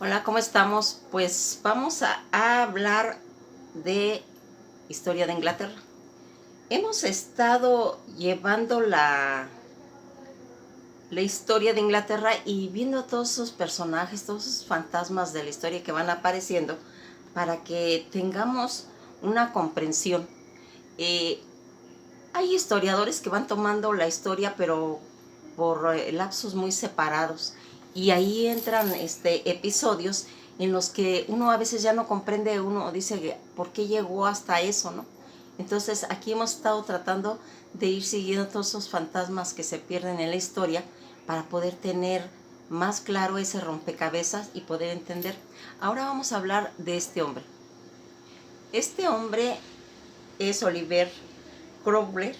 Hola, ¿cómo estamos? Pues vamos a hablar de historia de Inglaterra. Hemos estado llevando la historia de Inglaterra y viendo todos esos personajes, todos esos fantasmas de la historia que van apareciendo para que tengamos una comprensión. Eh, Hay historiadores que van tomando la historia, pero por lapsos muy separados. Y ahí entran episodios en los que uno a veces ya no comprende, uno dice, ¿por qué llegó hasta eso, no? Entonces aquí hemos estado tratando de ir siguiendo todos esos fantasmas que se pierden en la historia para poder tener más claro ese rompecabezas y poder entender. Ahora vamos a hablar de este hombre. Este hombre es Oliver Cromwell.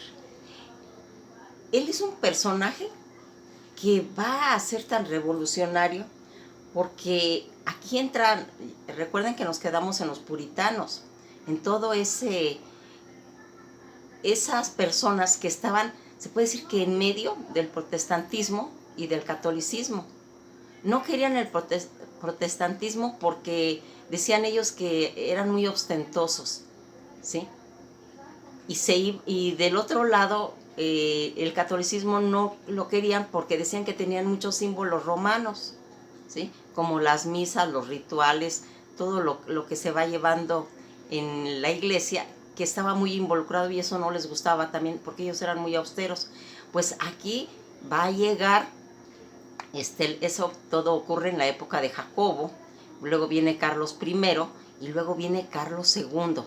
Él es un personaje que va a ser tan revolucionario porque aquí entran, recuerden que nos quedamos en los puritanos, en todo esas personas que estaban, se puede decir que en medio del protestantismo y del catolicismo. No querían el protestantismo porque decían ellos que eran muy ostentosos, ¿sí? Y del otro lado, el catolicismo no lo querían porque decían que tenían muchos símbolos romanos, ¿sí? Como las misas, los rituales, todo lo que se va llevando en la iglesia, que estaba muy involucrado y eso no les gustaba también porque ellos eran muy austeros. Pues aquí va a llegar, eso todo ocurre en la época de Jacobo, luego viene Carlos I y luego viene Carlos II,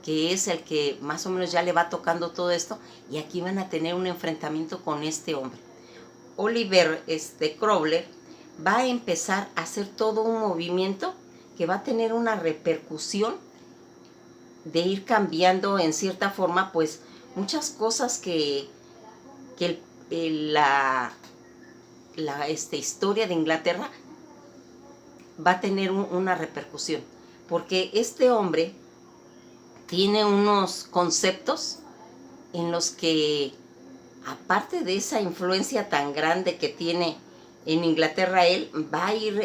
que es el que más o menos ya le va tocando todo esto, y aquí van a tener un enfrentamiento con este hombre. Oliver Cromwell va a empezar a hacer todo un movimiento que va a tener una repercusión de ir cambiando en cierta forma, pues muchas cosas que la historia de Inglaterra va a tener una repercusión, porque este hombre tiene unos conceptos en los que, aparte de esa influencia tan grande que tiene en Inglaterra, él va a ir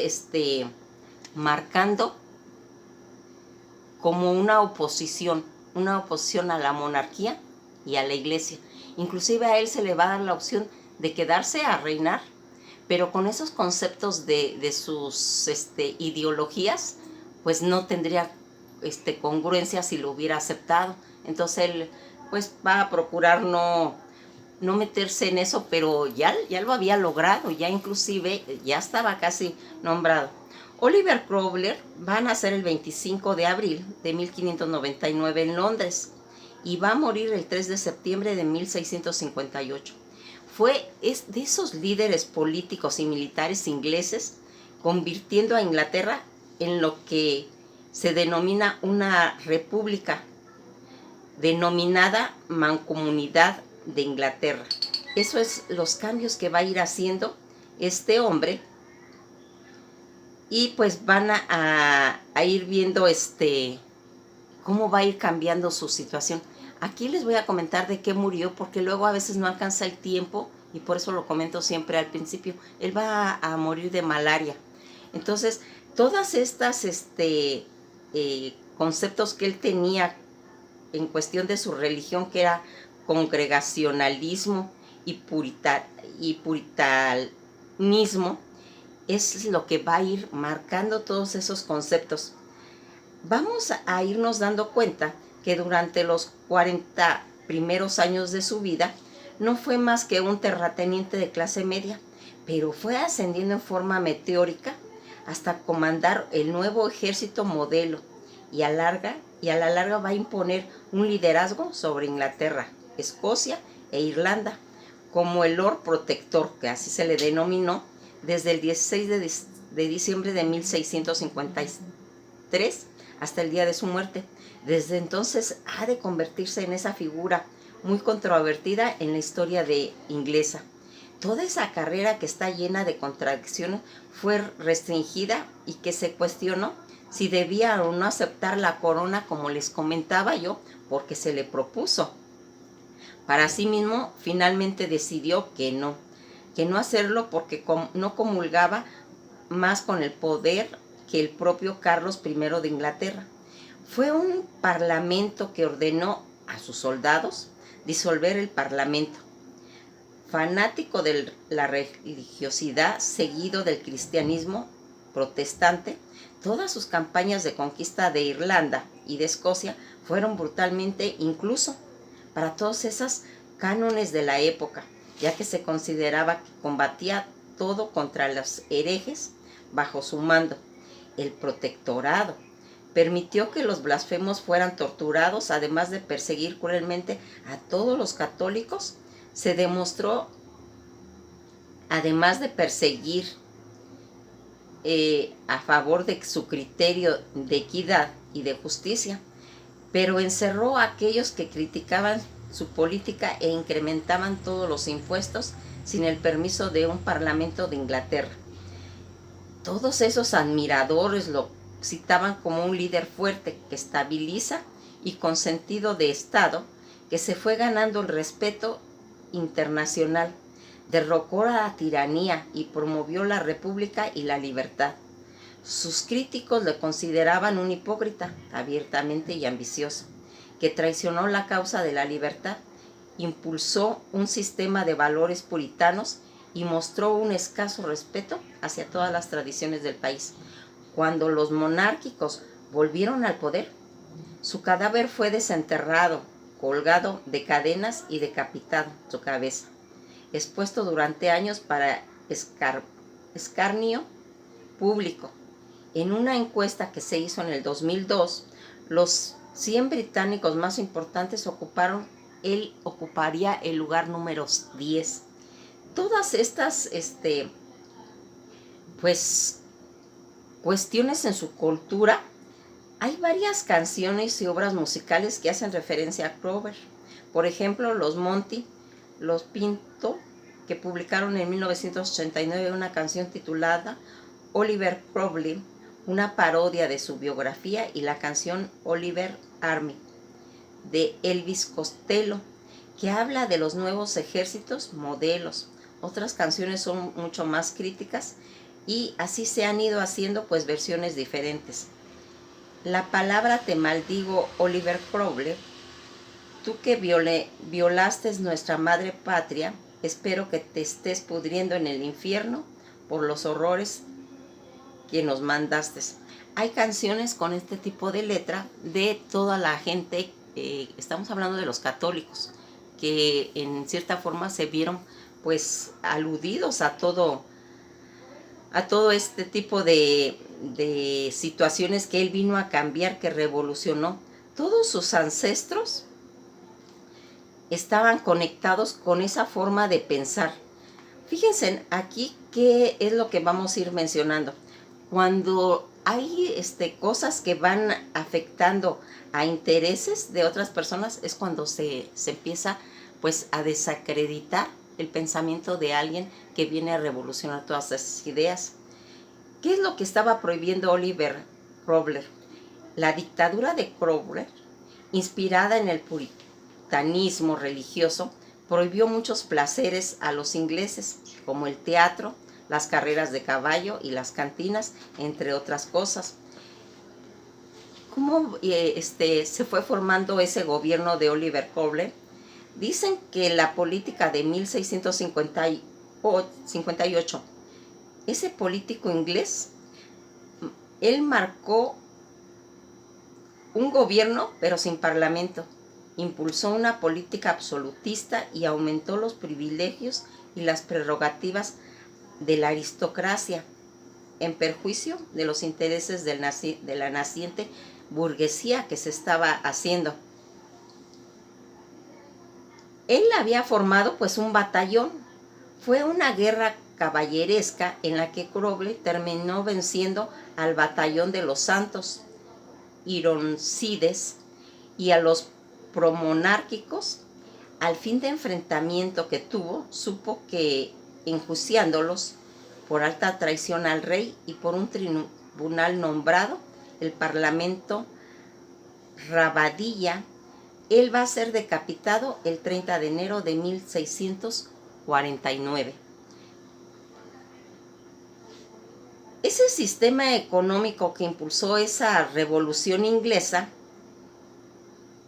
marcando como una oposición a la monarquía y a la iglesia. Inclusive a él se le va a dar la opción de quedarse a reinar, pero con esos conceptos de sus ideologías, pues no tendría congruencia si lo hubiera aceptado. Entonces él pues va a procurar no meterse en eso, pero ya lo había logrado, ya inclusive ya estaba casi nombrado. Oliver Cromwell va a nacer el 25 de abril de 1599 en Londres y va a morir el 3 de septiembre de 1658. Es de esos líderes políticos y militares ingleses, convirtiendo a Inglaterra en lo que se denomina una república, denominada Mancomunidad de Inglaterra. Eso es los cambios que va a ir haciendo este hombre, y pues van a ir viendo cómo va a ir cambiando su situación. Aquí les voy a comentar de qué murió, porque luego a veces no alcanza el tiempo y por eso lo comento siempre al principio. Él va a morir de malaria. Entonces, todas estas conceptos que él tenía en cuestión de su religión, que era congregacionalismo y puritanismo, es lo que va a ir marcando todos esos conceptos. Vamos a irnos dando cuenta que durante los 40 primeros años de su vida no fue más que un terrateniente de clase media, pero fue ascendiendo en forma meteórica hasta comandar el nuevo ejército modelo, y a la larga va a imponer un liderazgo sobre Inglaterra, Escocia e Irlanda, como el Lord Protector, que así se le denominó, desde el 16 de diciembre de 1653 hasta el día de su muerte. Desde entonces ha de convertirse en esa figura muy controvertida en la historia inglesa. Toda esa carrera, que está llena de contradicciones, fue restringida y que se cuestionó si debía o no aceptar la corona, como les comentaba yo, porque se le propuso. Para sí mismo, finalmente decidió que no hacerlo porque no comulgaba más con el poder que el propio Carlos I de Inglaterra. Fue un parlamento que ordenó a sus soldados disolver el parlamento. Fanático de la religiosidad, seguido del cristianismo protestante, todas sus campañas de conquista de Irlanda y de Escocia fueron brutalmente, incluso para todos esos cánones de la época, ya que se consideraba que combatía todo contra los herejes bajo su mando. El protectorado permitió que los blasfemos fueran torturados, además de perseguir cruelmente a todos los católicos. Se demostró, además de perseguir a favor de su criterio de equidad y de justicia, pero encerró a aquellos que criticaban su política e incrementaban todos los impuestos sin el permiso de un parlamento de Inglaterra. Todos esos admiradores lo citaban como un líder fuerte que estabiliza y con sentido de Estado, que se fue ganando el respeto internacional, derrocó a la tiranía y promovió la república y la libertad. Sus críticos le consideraban un hipócrita, abiertamente y ambicioso, que traicionó la causa de la libertad, impulsó un sistema de valores puritanos y mostró un escaso respeto hacia todas las tradiciones del país. Cuando los monárquicos volvieron al poder, su cadáver fue desenterrado, colgado de cadenas y decapitado su cabeza, expuesto durante años para escarnio público. En una encuesta que se hizo en el 2002, los 100 británicos más importantes él ocuparía el lugar número 10. Todas estas pues cuestiones en su cultura, hay varias canciones y obras musicales que hacen referencia a Crowley. Por ejemplo, los Monty, los Pinto, que publicaron en 1989 una canción titulada Oliver Crowley, una parodia de su biografía, y la canción Oliver Army de Elvis Costello, que habla de los nuevos ejércitos modelos. Otras canciones son mucho más críticas y así se han ido haciendo pues versiones diferentes. La palabra te maldigo, Oliver Crowley, tú que violaste nuestra madre patria, espero que te estés pudriendo en el infierno por los horrores que nos mandaste. Hay canciones con este tipo de letra de toda la gente, estamos hablando de los católicos, que en cierta forma se vieron pues aludidos a todo este tipo de situaciones que él vino a cambiar, que revolucionó. Todos sus ancestros estaban conectados con esa forma de pensar. Fíjense aquí qué es lo que vamos a ir mencionando. Cuando hay cosas que van afectando a intereses de otras personas, es cuando se empieza pues a desacreditar el pensamiento de alguien que viene a revolucionar todas esas ideas. ¿Qué es lo que estaba prohibiendo Oliver Crowley? La dictadura de Crowley, inspirada en el puritanismo religioso, prohibió muchos placeres a los ingleses, como el teatro, las carreras de caballo y las cantinas, entre otras cosas. ¿Cómo se fue formando ese gobierno de Oliver Crowley? Dicen que la política de 1658, ese político inglés, él marcó un gobierno pero sin parlamento, impulsó una política absolutista y aumentó los privilegios y las prerrogativas de la aristocracia, en perjuicio de los intereses de la naciente burguesía que se estaba haciendo. Él había formado pues un batallón. Fue una guerra caballeresca en la que Crowley terminó venciendo al batallón de los santos Ironcides y a los promonárquicos. Al fin de enfrentamiento que tuvo, supo que enjuiciándolos por alta traición al rey y por un tribunal nombrado, el Parlamento Rabadilla, él va a ser decapitado el 30 de enero de 1649. Ese sistema económico que impulsó esa revolución inglesa,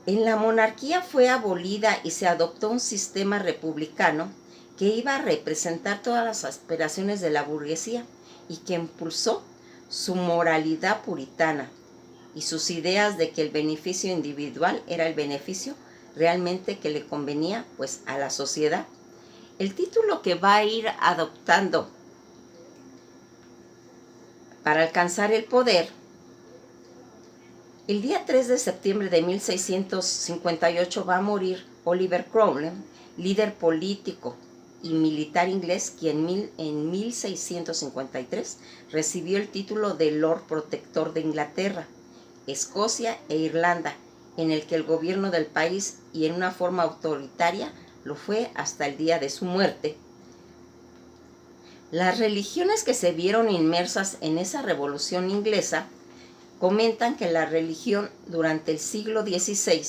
en la monarquía fue abolida y se adoptó un sistema republicano que iba a representar todas las aspiraciones de la burguesía y que impulsó su moralidad puritana y sus ideas de que el beneficio individual era el beneficio realmente que le convenía pues a la sociedad. El título que va a ir adoptando para alcanzar el poder, el día 3 de septiembre de 1658 va a morir Oliver Cromwell, líder político y militar inglés, quien en 1653 recibió el título de Lord Protector de Inglaterra, Escocia e Irlanda, en el que el gobierno del país y en una forma autoritaria lo fue hasta el día de su muerte. Las religiones que se vieron inmersas en esa revolución inglesa comentan que la religión durante el siglo XVI,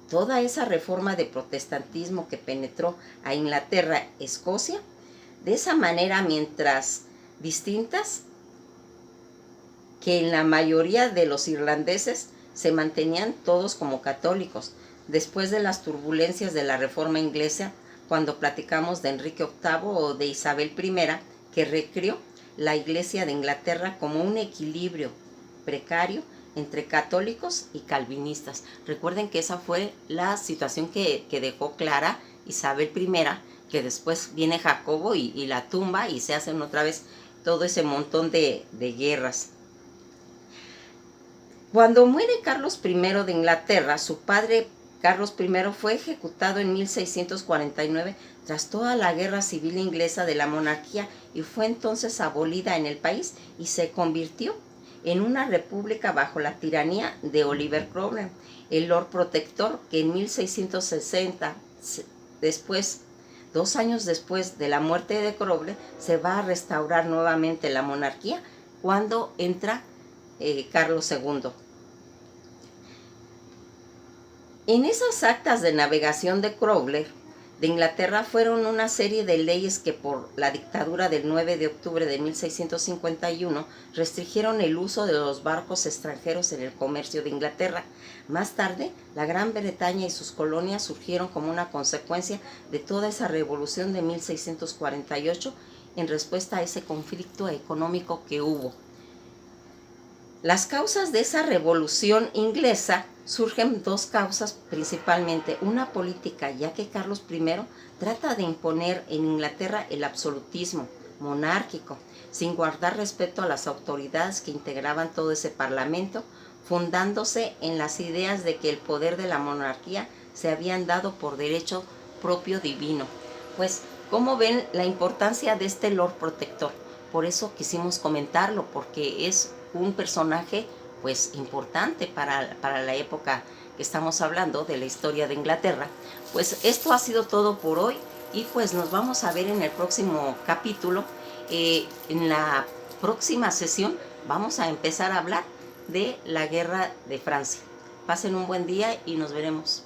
toda esa reforma de protestantismo que penetró a Inglaterra, Escocia, de esa manera, mientras distintas, que en la mayoría de los irlandeses se mantenían todos como católicos, después de las turbulencias de la reforma inglesa, cuando platicamos de Enrique VIII o de Isabel I, que recreó la Iglesia de Inglaterra como un equilibrio precario entre católicos y calvinistas. Recuerden que esa fue la situación que dejó clara Isabel I, que después viene Jacobo y la tumba y se hacen otra vez todo ese montón de guerras. Cuando muere Carlos I de Inglaterra, su padre Carlos I fue ejecutado en 1649 tras toda la guerra civil inglesa de la monarquía y fue entonces abolida en el país y se convirtió en una república bajo la tiranía de Oliver Cromwell, el Lord Protector, que en 1660, después, 2 años después de la muerte de Cromwell, se va a restaurar nuevamente la monarquía cuando entra Carlos II. En esas actas de navegación de Cromwell de Inglaterra fueron una serie de leyes que por la dictadura del 9 de octubre de 1651 restringieron el uso de los barcos extranjeros en el comercio de Inglaterra. Más tarde, la Gran Bretaña y sus colonias surgieron como una consecuencia de toda esa revolución de 1648 en respuesta a ese conflicto económico que hubo. Las causas de esa revolución inglesa surgen 2 causas principalmente, una política, ya que Carlos I trata de imponer en Inglaterra el absolutismo monárquico, sin guardar respeto a las autoridades que integraban todo ese parlamento, fundándose en las ideas de que el poder de la monarquía se habían dado por derecho propio divino. Pues, ¿cómo ven la importancia de este Lord Protector? Por eso quisimos comentarlo, porque es un personaje pues importante para la época que estamos hablando de la historia de Inglaterra. Pues esto ha sido todo por hoy y pues nos vamos a ver en el próximo capítulo. En la próxima sesión vamos a empezar a hablar de la guerra de Francia. Pasen un buen día y nos veremos.